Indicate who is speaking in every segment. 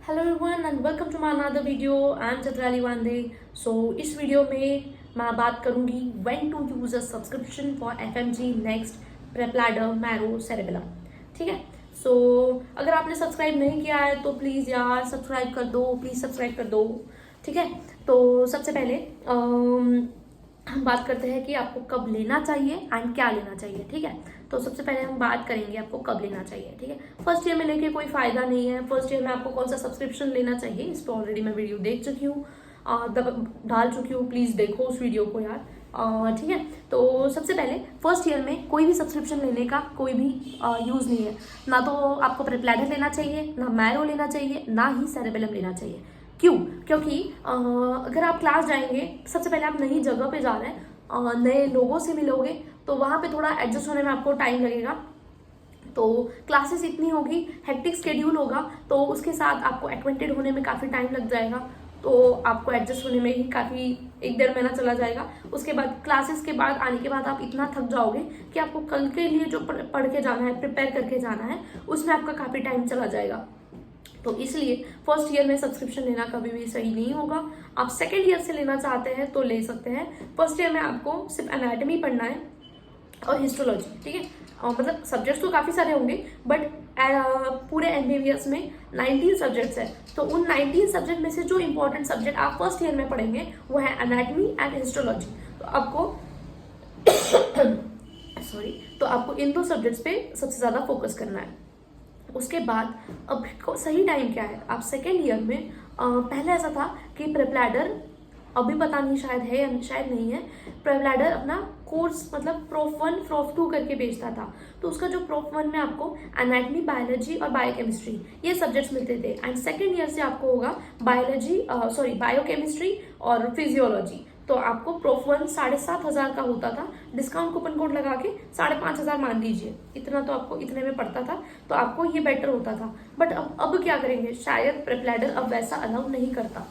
Speaker 1: Hello everyone and welcome to my another video. I am Chitrali Wande. So इस video में मैं बात करूंगी when to use a subscription for FMG, next, PrepLadder, Marrow, Cerebellum. ठीक है। सो अगर आपने सब्सक्राइब नहीं किया है तो प्लीज़ यार सब्सक्राइब कर दो, प्लीज़ सब्सक्राइब कर दो। ठीक है। तो सबसे पहले हम बात करते हैं कि आपको कब लेना चाहिए एंड क्या लेना चाहिए। ठीक है। तो सबसे पहले हम बात करेंगे आपको कब लेना चाहिए। ठीक है। फर्स्ट ईयर में लेके कोई फायदा नहीं है। फर्स्ट ईयर में आपको कौन सा सब्सक्रिप्शन लेना चाहिए इस पर ऑलरेडी मैं वीडियो देख चुकी हूँ, डाल चुकी हूँ। प्लीज देखो उस वीडियो को यार। ठीक है। तो सबसे पहले फर्स्ट ईयर में कोई भी सब्सक्रिप्शन लेने का कोई भी यूज नहीं है। ना तो आपको प्रेपलैडर लेना चाहिए, ना मैरो लेना चाहिए, ना ही सेरेबेलम लेना चाहिए। क्यों? क्योंकि अगर आप क्लास जाएंगे, सबसे पहले आप नई जगह पे जा रहे हैं, नए लोगों से मिलोगे, तो वहाँ पे थोड़ा एडजस्ट होने में आपको टाइम लगेगा। तो क्लासेस इतनी होगी, हेक्टिक स्केड्यूल होगा, तो उसके साथ आपको एक्वेंटेड होने में काफ़ी टाइम लग जाएगा। तो आपको एडजस्ट होने में ही काफ़ी 1-1.5 महीना चला जाएगा। उसके बाद क्लासेस के बाद आने के बाद आप इतना थक जाओगे कि आपको कल के लिए जो पढ़ के जाना है, प्रिपेयर करके जाना है, उसमें आपका काफ़ी टाइम चला जाएगा। तो इसलिए फर्स्ट ईयर में सब्सक्रिप्शन लेना कभी भी सही नहीं होगा। आप सेकेंड ईयर से लेना चाहते हैं तो ले सकते हैं। फर्स्ट ईयर में आपको सिर्फ एनाटॉमी पढ़ना है और हिस्टोलॉजी। ठीक है। मतलब सब्जेक्ट्स तो काफ़ी सारे होंगे, बट पूरे एमबीबीएस में 19 सब्जेक्ट्स है। तो उन 19 सब्जेक्ट में से जो इंपॉर्टेंट सब्जेक्ट आप फर्स्ट ईयर में पढ़ेंगे वो है एनाटॉमी एंड हिस्टोलॉजी। तो आपको सॉरी, तो आपको इन दो सब्जेक्ट्स पे सबसे ज़्यादा फोकस करना है। उसके बाद अब सही टाइम क्या है? आप सेकेंड ईयर में पहले ऐसा था कि प्रेपलैडर, अभी पता नहीं शायद है या शायद नहीं है, प्रेपलैडर अपना कोर्स मतलब प्रोफ 1 प्रोफ 2 करके बेचता था। तो उसका जो प्रोफ 1 में आपको एनाटॉमी, बायोलॉजी और बायोकेमिस्ट्री ये सब्जेक्ट्स मिलते थे। एंड सेकेंड ईयर से आपको होगा बायोकेमिस्ट्री और फिजियोलॉजी। तो आपको प्रोफ 1 7,500 का होता था, डिस्काउंट कूपन कोड लगा के 5,500 मान लीजिए, इतना तो आपको इतने में पड़ता था। तो आपको ये बेटर होता था। बट अब क्या करेंगे? शायद प्रेपलैडर अब वैसा अलाउ नहीं करता।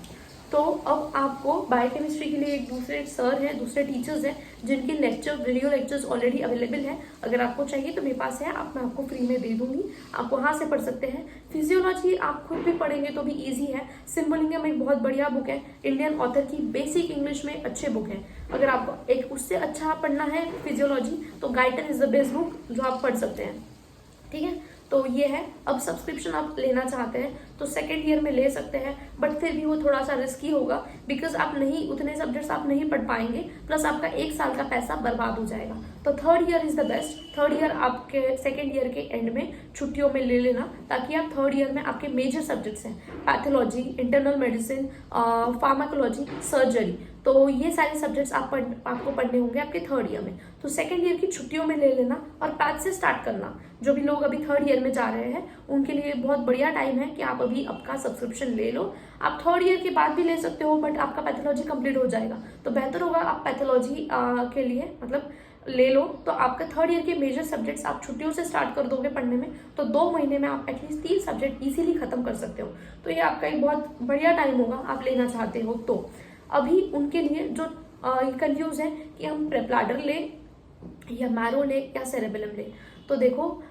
Speaker 1: तो अब आपको बायोकेमिस्ट्री के लिए एक दूसरे सर हैं, दूसरे टीचर्स हैं जिनके वीडियो लेक्चर्स ऑलरेडी अवेलेबल है। अगर आपको चाहिए तो मेरे पास है, मैं आपको फ्री में दे दूंगी, आप वहाँ से पढ़ सकते हैं। फिजियोलॉजी आप खुद भी पढ़ेंगे तो भी ईजी है। सिम्बोलिंगम एक बहुत बढ़िया बुक है, इंडियन ऑथर की, बेसिक इंग्लिश में अच्छे बुक है। अगर आपको एक उससे अच्छा पढ़ना है फिजियोलॉजी तो Guyton is the best book जो आप पढ़ सकते हैं। ठीक है। तो ये है। अब सब्सक्रिप्शन आप लेना चाहते हैं तो सेकेंड ईयर में ले सकते हैं, बट फिर भी वो थोड़ा सा रिस्की होगा, बिकॉज आप नहीं, उतने सब्जेक्ट्स आप नहीं पढ़ पाएंगे, प्लस आपका 1 साल का पैसा बर्बाद हो जाएगा। तो third year is the best. Third year आपके सेकेंड ईयर के एंड में छुट्टियों में ले लेना, ताकि आप थर्ड ईयर में आपके मेजर सब्जेक्ट्स हैं pathology, internal medicine, pharmacology, surgery, तो ये सारे सब्जेक्ट्स आपको पढ़ने होंगे आपके थर्ड ईयर में। तो सेकेंड ईयर की छुट्टियों में ले लेना और पैथ से स्टार्ट करना। जो भी लोग अभी थर्ड ईयर में जा रहे हैं उनके लिए बहुत बढ़िया टाइम है कि आप अभी आपका सब्सक्रिप्शन ले लो। आप थर्ड ईयर के बाद भी ले सकते हो, बट आपका पैथोलॉजी कंप्लीट हो जाएगा तो बेहतर होगा आप पैथोलॉजी के लिए मतलब ले लो। तो आपका थर्ड ईयर के मेजर सब्जेक्ट्स आप छुट्टियों से स्टार्ट कर दोगे पढ़ने में, तो 2 महीने में आप एटलीस्ट 3 सब्जेक्ट इजीली खत्म कर सकते हो। तो ये आपका एक बहुत बढ़िया टाइम होगा आप लेना चाहते हो तो। अभी उनके लिए जो कंफ्यूज है कि हम प्रेपलैडर ले या मैरो ले या सेरेबेलम ले, तो देखो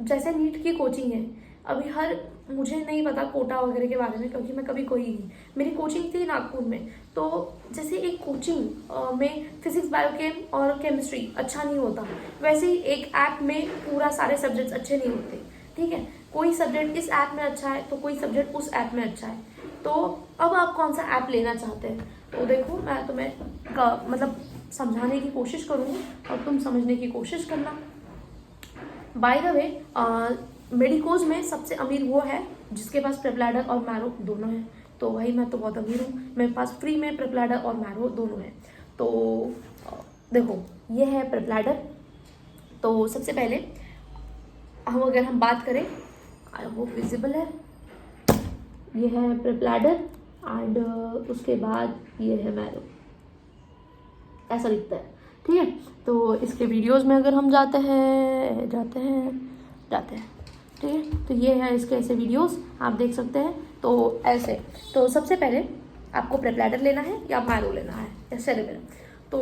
Speaker 1: जैसे नीट की कोचिंग है, अभी मुझे नहीं पता कोटा वगैरह के बारे में क्योंकि मैं कभी कोई नहीं, मेरी कोचिंग थी नागपुर में। तो जैसे एक कोचिंग में फिजिक्स, बायोकेम और केमिस्ट्री अच्छा नहीं होता, वैसे ही एक ऐप में पूरा सारे सब्जेक्ट्स अच्छे नहीं होते। ठीक है। कोई सब्जेक्ट इस ऐप में अच्छा है तो कोई सब्जेक्ट उस ऐप में अच्छा है। तो अब आप कौन सा ऐप लेना चाहते हैं? तो देखो मैं तुम्हें मतलब समझाने की कोशिश करूँगी और तुम समझने की कोशिश करना। बाय द वे मेडिकोज में सबसे अमीर वो है जिसके पास प्रेपलैडर और मैरो दोनों है। तो भाई मैं तो बहुत अमीर हूँ, मेरे पास फ्री में प्रेपलैडर और मैरो दोनों है। तो देखो ये है प्रेपलैडर। तो सबसे पहले अगर हम बात करें, वो विजिबल है, ये है प्रेपलैडर एंड उसके बाद ये है मैरो, ऐसा दिखता है। ठीक है। तो इसके वीडियोस में अगर हम जाते हैं ठीक है, तो ये है इसके ऐसे वीडियोस आप देख सकते हैं। तो ऐसे, तो सबसे पहले आपको प्रेपलैडर लेना है या मैरो लेना है या सेरेबेलम। तो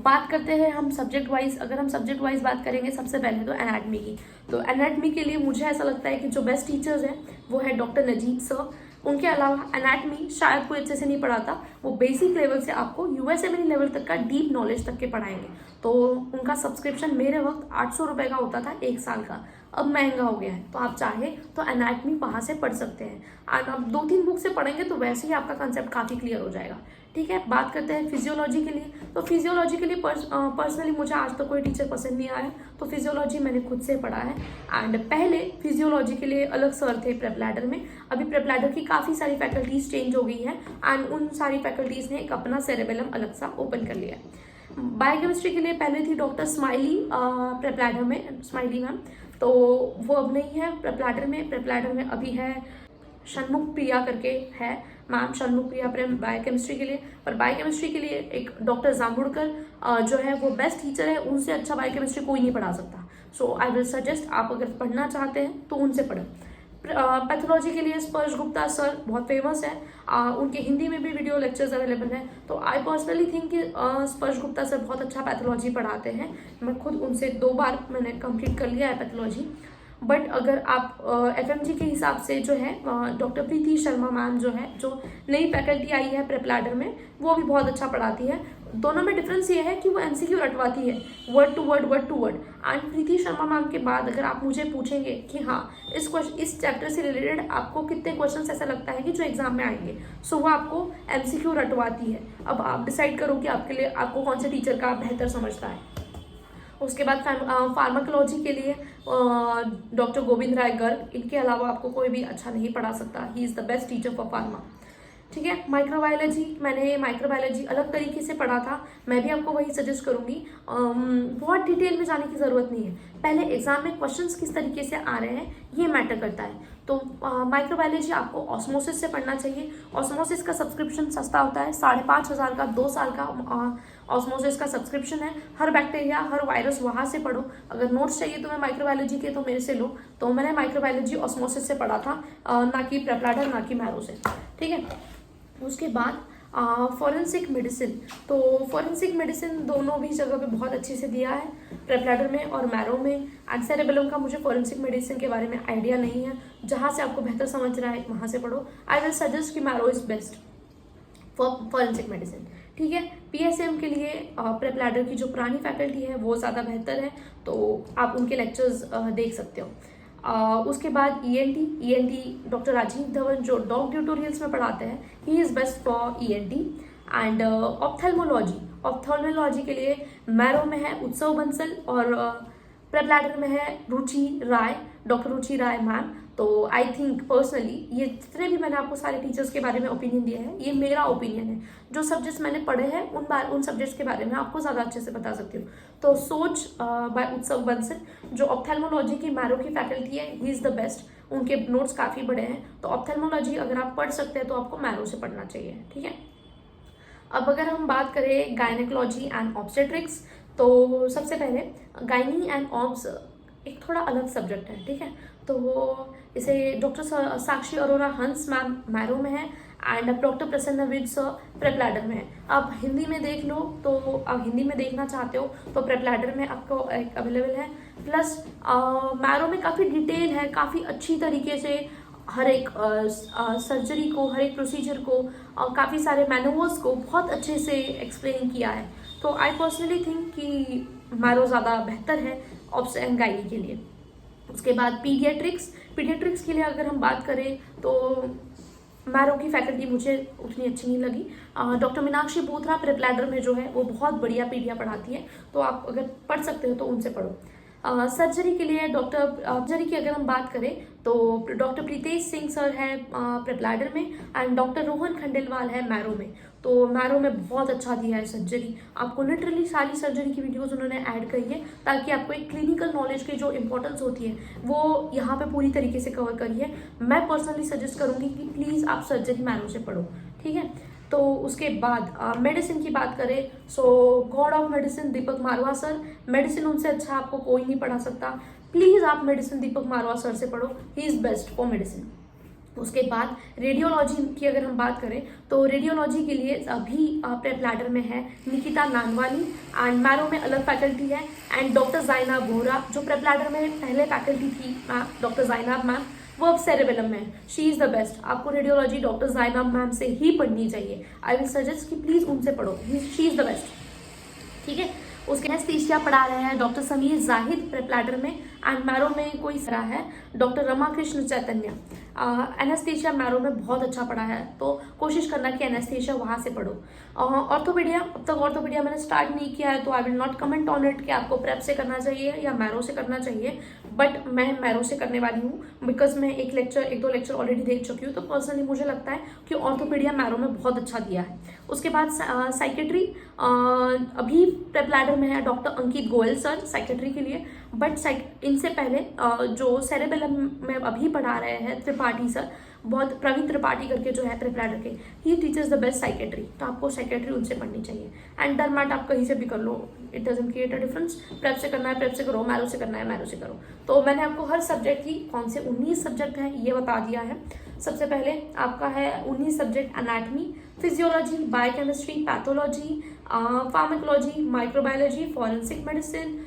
Speaker 1: बात करते हैं हम सब्जेक्ट वाइज। अगर हम सब्जेक्ट वाइज बात करेंगे सबसे पहले तो एनाटमी की। तो एनाटमी के लिए मुझे ऐसा लगता है कि जो बेस्ट टीचर्स हैं वो है डॉक्टर नजीब सर। उनके अलावा एनाटमी शायद कोई अच्छे से नहीं पढ़ाता, वो बेसिक लेवल से आपको यूएसएमएनी लेवल तक का डीप नॉलेज तक के पढ़ाएंगे। तो उनका सब्सक्रिप्शन मेरे वक्त 800 रुपये का होता था 1 साल का, अब महंगा हो गया है। तो आप चाहे तो एनाटमी वहाँ से पढ़ सकते हैं। और आप 2-3 बुक से पढ़ेंगे तो वैसे ही आपका कंसेप्ट काफ़ी क्लियर हो जाएगा। ठीक है, बात करते हैं फिजियोलॉजी के लिए। तो फिजियोलॉजी के लिए पर्सनली मुझे आज तक कोई टीचर पसंद नहीं आया, तो फिजियोलॉजी मैंने खुद से पढ़ा है। एंड पहले फिजियोलॉजी के लिए अलग सर थे प्रेप लैडर में, अभी प्रेप लैडर की काफ़ी सारी फैकल्टीज चेंज हो गई हैं एंड उन सारी फैकल्टीज ने एक अपना सेरेबेलम अलग सा ओपन कर लिया है। बायोकेमिस्ट्री के लिए पहले थी डॉक्टर स्माइली प्रेप लैडर में, स्माइली मैम, तो वो अब नहीं है प्रेप लैडर में। प्रेप लैडर में अभी है षणमुख प्रिया करके है मैम, षणमुख प्रिया प्रेम बायोकेमिस्ट्री के लिए। और बायोकेमिस्ट्री के लिए एक डॉक्टर जामुड़कर जो है वो बेस्ट टीचर है, उनसे अच्छा बायोकेमिस्ट्री कोई नहीं पढ़ा सकता। सो आई विल सजेस्ट आप अगर पढ़ना चाहते हैं तो उनसे पढ़ें। पैथोलॉजी के लिए स्पर्श गुप्ता सर बहुत फेमस है, उनके हिंदी में भी वीडियो लेक्चर्स अवेलेबल हैं। तो आई पर्सनली थिंक कि स्पर्श गुप्ता सर बहुत अच्छा पैथोलॉजी पढ़ाते हैं। मैं खुद उनसे 2 बार मैंने कंप्लीट कर लिया है पैथोलॉजी। बट अगर आप एफएमजी के हिसाब से जो है डॉक्टर प्रीति शर्मा मैम जो है, जो नई फैकल्टी आई है प्रेप लैडर में, वो भी बहुत अच्छा पढ़ाती है। दोनों में डिफरेंस ये है कि वो एमसीक्यू रटवाती है, word to word. And Preeti Sharma ma'am के बाद अगर आप मुझे पूछेंगे कि हाँ इस चैप्टर से रिलेटेड आपको कितने क्वेश्चन ऐसा लगता है कि जो एग्जाम में आएंगे, सो वो आपको एमसीक्यू रटवाती है। अब आप डिसाइड करो कि आपके लिए आपको कौन से टीचर का बेहतर समझता है। उसके बाद फार्माकोलॉजी के लिए डॉक्टर गोविंद राय गर्ग, इनके अलावा आपको कोई भी अच्छा नहीं पढ़ा सकता। He is the best teacher for pharma. ठीक है, माइक्रोबायोलॉजी, मैंने माइक्रोबायोलॉजी अलग तरीके से पढ़ा था, मैं भी आपको वही सजेस्ट करूंगी। बहुत डिटेल में जाने की ज़रूरत नहीं है, पहले एग्जाम में क्वेश्चंस किस तरीके से आ रहे हैं ये मैटर करता है। तो माइक्रोबायोलॉजी आपको ऑस्मोसिस से पढ़ना चाहिए। ऑस्मोसिस का सब्सक्रिप्शन सस्ता होता है, 5,500 का 2 साल का ऑस्मोसिस का सब्सक्रिप्शन है। हर बैक्टीरिया हर वायरस वहाँ से पढ़ो। अगर नोट्स चाहिए तुम्हें माइक्रोबायोलॉजी के तो मेरे से लो। तो मैंने माइक्रोबायोलॉजी ऑस्मोसिस से पढ़ा था, ना कि प्रेप लैडर ना कि मैरो से। ठीक है, उसके बाद फॉरेंसिक मेडिसिन। तो फॉरेंसिक मेडिसिन दोनों भी जगह पे बहुत अच्छे से दिया है, प्रेप लैडर में और मैरो में। एंड सेरेबेलम का मुझे फॉरेंसिक मेडिसिन के बारे में आइडिया नहीं है, जहाँ से आपको बेहतर समझ रहा है वहाँ से पढ़ो। आई विल सजेस्ट कि marrow is best for forensic medicine. ठीक है, पीएसएम के लिए प्रेप लैडर की जो पुरानी फैकल्टी है वो ज़्यादा बेहतर है, तो आप उनके लेक्चर्स देख सकते हो। उसके बाद ईएनटी डॉक्टर राजीव धवन जो डॉग ट्यूटोरियल्स में पढ़ाते हैं, he is best for ENT. And ophthalmology के लिए मैरो में है उत्सव बंसल और प्रेप लैडर में है रुचि राय, डॉक्टर रुचि राय मैम। तो आई थिंक पर्सनली ये जितने भी मैंने आपको सारे टीचर्स के बारे में ओपिनियन दिया है, ये मेरा ओपिनियन है। जो सब्जेक्ट्स मैंने पढ़े हैं उन सब्जेक्ट्स के बारे में आपको ज़्यादा अच्छे से बता सकती हूँ। तो सोच बाय उत्सव बंसल जो ऑप्थेल्मोलॉजी की मैरो की फैकल्टी है, ही इज़ द बेस्ट। उनके नोट्स काफ़ी बड़े हैं, तो ऑप्थेल्मोलॉजी अगर आप पढ़ सकते हैं तो आपको मैरो से पढ़ना चाहिए। ठीक है, अब अगर हम बात करें गायनेकोलॉजी एंड ऑब्स्टेट्रिक्स, तो सबसे पहले गायनी एंड ऑब्स एक थोड़ा अलग सब्जेक्ट है। ठीक है, तो इसे डॉक्टर साक्षी अरोरा हंस मैम मैरो में है एंड डॉक्टर प्रसन्न विद सर प्रेप लैडर में है। आप हिंदी में देख लो, तो आप हिंदी में देखना चाहते हो तो प्रेप लैडर में आपको अवेलेबल है। प्लस मैरो में काफ़ी डिटेल है, काफ़ी अच्छी तरीके से हर एक सर्जरी को, हर एक प्रोसीजर को, काफ़ी सारे मैनुअल्स को बहुत अच्छे से एक्सप्लेन किया है। तो आई पर्सनली थिंक कि मैरो ज़्यादा बेहतर है ऑब्स एंड गायनी के लिए। उसके बाद पीडियाट्रिक्स के लिए अगर हम बात करें तो मैरो की फैकल्टी मुझे उतनी अच्छी नहीं लगी। Doctor Meenakshi Bothra prep ladder में जो है वो बहुत बढ़िया पीडिया पढ़ाती है, तो आप अगर पढ़ सकते हो तो उनसे पढ़ो। सर्जरी के लिए सर्जरी की अगर हम बात करें तो डॉक्टर प्रीतेश सिंह सर है प्रेप लैडर में एंड डॉक्टर रोहन खंडेलवाल है मैरो में। तो मैरो में बहुत अच्छा दिया है सर्जरी, आपको लिटरली सारी सर्जरी की वीडियोस उन्होंने ऐड करी है ताकि आपको एक क्लिनिकल नॉलेज की जो इंपॉर्टेंस होती है वो यहाँ पे पूरी तरीके से कवर करी है। मैं पर्सनली सजेस्ट करूँगी कि प्लीज़ आप सर्जरी मैरो से पढ़ो। ठीक है, तो उसके बाद मेडिसिन की बात करें, so god of medicine Deepak Marwah sir, medicine उनसे अच्छा आपको कोई नहीं पढ़ा सकता। प्लीज़ आप मेडिसिन दीपक मारवा सर से पढ़ो, he is best for medicine. उसके बाद रेडियोलॉजी की अगर हम बात करें तो रेडियोलॉजी के लिए अभी प्रेप लैडर में है निकिता नानवानी, एंड मैरो में अलग फैकल्टी है, एंड डॉक्टर जाइनाब बोहरा जो प्रेप लैडर में पहले फैकल्टी थी डॉक्टर जाइनाब मैम, वो अब सेरेबेलम में है। She is the best. आपको रेडियोलॉजी डॉक्टर जाइनाब मैम से ही पढ़नी चाहिए। आई विल सजेस्ट कि प्लीज़ उनसे पढ़ो, शी इज़ द बेस्ट। ठीक है। उसके एनेस्थीसिया पढ़ा रहे हैं doctor Sameer Zahid prep ladder में, एंड मैरो में कोई सरा है डॉक्टर रमाकृष्ण चैतन्य। एनेस्थीसिया मैरो में बहुत अच्छा पढ़ा है, तो कोशिश करना कि एनेस्थीसिया वहाँ से पढ़ो। ऑर्थोपीडिया, अब तक ऑर्थोपीडिया मैंने स्टार्ट नहीं किया है, तो I will not comment on it कि आपको प्रेप से करना चाहिए या मैरो से करना चाहिए, बट मैं मैरो से करने वाली हूँ बिकॉज मैं एक दो लेक्चर ऑलरेडी देख चुकी हूँ। तो पर्सनली मुझे लगता है कि ऑर्थोपीडिया मैरो में बहुत अच्छा दिया है। उसके बाद साइकेट्री अभी प्रेप लैडर में है doctor Ankit Goyal sir psychiatry के लिए, बट इनसे पहले जो सेरेबेलम में अभी पढ़ा रहे हैं त्रिपाठी सर, बहुत प्रवीण त्रिपाठी करके जो है प्रेप लैडर के, ही टीचर्स द बेस्ट साइकेट्री, तो आपको साइकेट्री उनसे पढ़नी चाहिए। एंड डरमैट आप कहीं से भी कर लो, it doesn't create a difference. Prep से करना है प्रेप से करो, मैरो से करना है मैरो से करो। तो मैंने आपको हर सब्जेक्ट की कौन से 19 सब्जेक्ट हैं ये बता दिया है। सबसे पहले आपका है 19 subject anatomy, physiology, biochemistry, pathology, pharmacology, microbiology, forensic medicine,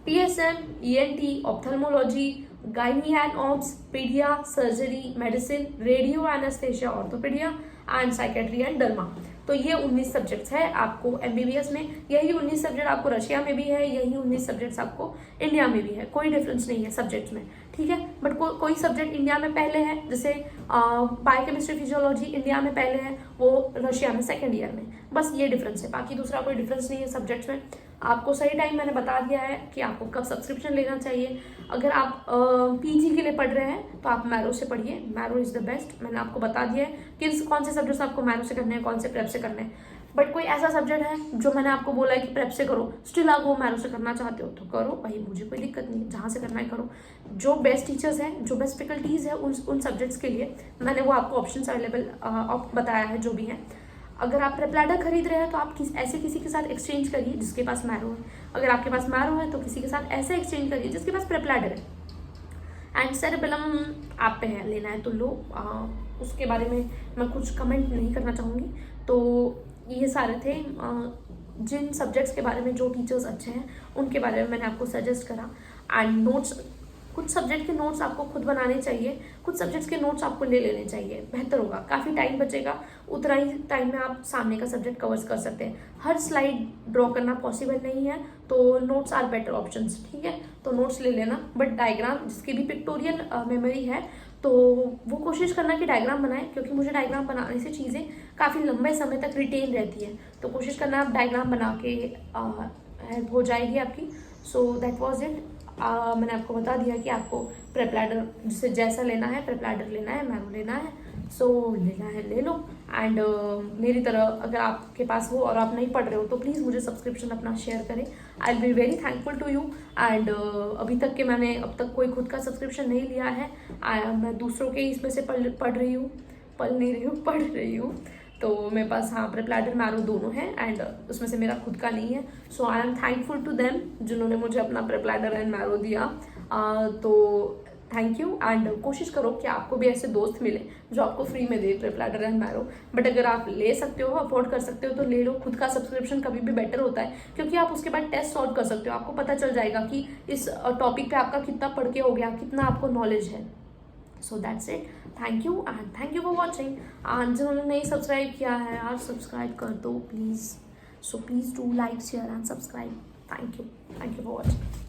Speaker 1: PSM, ENT, ophthalmology, gynae and obs, paedia, surgery, medicine, radio anaesthesia, orthopaedia and psychiatry and derma. तो ये 19 सब्जेक्ट्स है आपको MBBS में। यही 19 सब्जेक्ट आपको रशिया में भी है, यही 19 सब्जेक्ट्स आपको इंडिया में भी है। कोई डिफरेंस नहीं है सब्जेक्ट्स में, ठीक है। बट कोई सब्जेक्ट इंडिया में पहले है, जैसे बायोकेमिस्ट्री फिजियोलॉजी इंडिया में पहले है, वो रशिया में सेकेंड ईयर में, बस ये डिफरेंस है। बाकी दूसरा कोई डिफरेंस नहीं है सब्जेक्ट्स में। आपको सही टाइम मैंने बता दिया है कि आपको कब सब्सक्रिप्शन लेना चाहिए। अगर आप PG के लिए पढ़ रहे हैं तो आप मैरो से पढ़िए, मैरो इज़ द बेस्ट। मैंने आपको बता दिया है कि कौन से सब्जेक्ट्स आपको मैरो से करने हैं, कौन से प्रेप से करने हैं। बट कोई ऐसा सब्जेक्ट है जो मैंने आपको बोला है कि प्रेप से करो, स्टिल आप वो मैरो से करना चाहते हो तो करो भाई, मुझे कोई दिक्कत नहीं है, जहाँ से करना है करो। जो बेस्ट टीचर्स हैं, जो बेस्ट फैकल्टीज़ है उन सब्जेक्ट्स के लिए मैंने वो आपको ऑप्शंस अवेलेबल बताया है जो भी है। अगर आप प्रेप लैडर खरीद रहे हैं तो आप ऐसे किसी के साथ एक्सचेंज करिए जिसके पास मैरो है। अगर आपके पास मैरो है तो किसी के साथ ऐसे एक्सचेंज करिए जिसके पास प्रेप लैडर है। एंड सेरेबेलम आप पे है, लेना है तो लो। उसके बारे में मैं कुछ कमेंट नहीं करना चाहूँगी। तो ये सारे थे जिन सब्जेक्ट्स के बारे में जो टीचर्स अच्छे हैं उनके बारे में मैंने आपको सजेस्ट करा। एंड नोट्स, कुछ सब्जेक्ट के नोट्स आपको खुद बनाने चाहिए, कुछ सब्जेक्ट्स के नोट्स आपको ले लेने चाहिए, बेहतर होगा। काफ़ी टाइम बचेगा, उतना ही टाइम में आप सामने का सब्जेक्ट कवर कर सकते हैं। हर स्लाइड ड्रॉ करना पॉसिबल नहीं है, तो नोट्स आर बेटर ऑप्शंस, ठीक है। तो नोट्स ले लेना, बट डायग्राम जिसकी भी पिक्टोरियल मेमोरी है तो वो कोशिश करना कि डायग्राम बनाएं, क्योंकि मुझे डायग्राम बनाने से चीज़ें काफ़ी लंबे समय तक रिटेन रहती हैं। तो कोशिश करना आप डायग्राम बना के हेल्प हो जाएगी आपकी। So that was it. मैंने आपको बता दिया कि आपको प्रेप लैडर जिसे जैसा लेना है, प्रेप लैडर लेना है, मैरो लेना है, सो लेना है ले लो। एंड मेरी तरह अगर आपके पास हो और आप नहीं पढ़ रहे हो तो प्लीज़ मुझे सब्सक्रिप्शन अपना शेयर करें। I will be very thankful to you. And अभी तक के मैंने अब तक कोई खुद का सब्सक्रिप्शन नहीं लिया है। मैं दूसरों के इसमें से पढ़ रही हूँ। तो मेरे पास हाँ प्रेप लैडर मैरो दोनों हैं, एंड उसमें से मेरा खुद का नहीं है। So I am thankful to them जिन्होंने मुझे अपना प्रेप लैडर एंड मैरो दिया। तो थैंक यू। एंड कोशिश करो कि आपको भी ऐसे दोस्त मिले जो आपको फ्री में दे PrepLadder and Marrow. But अगर आप ले सकते हो, अफोर्ड कर सकते हो तो ले लो। खुद का सब्सक्रिप्शन कभी भी बेटर होता है, क्योंकि आप उसके बाद टेस्ट सॉल्व कर सकते हो। आपको पता चल जाएगा कि इस टॉपिक पे आपका कितना पढ़ के हो गया, कितना आपको नॉलेज है। So that's it. Thank you and thank you for watching. जिन्होंने नहीं सब्सक्राइब किया है यार, सब्सक्राइब कर दो please. So please do like, share and subscribe. Thank you for watching.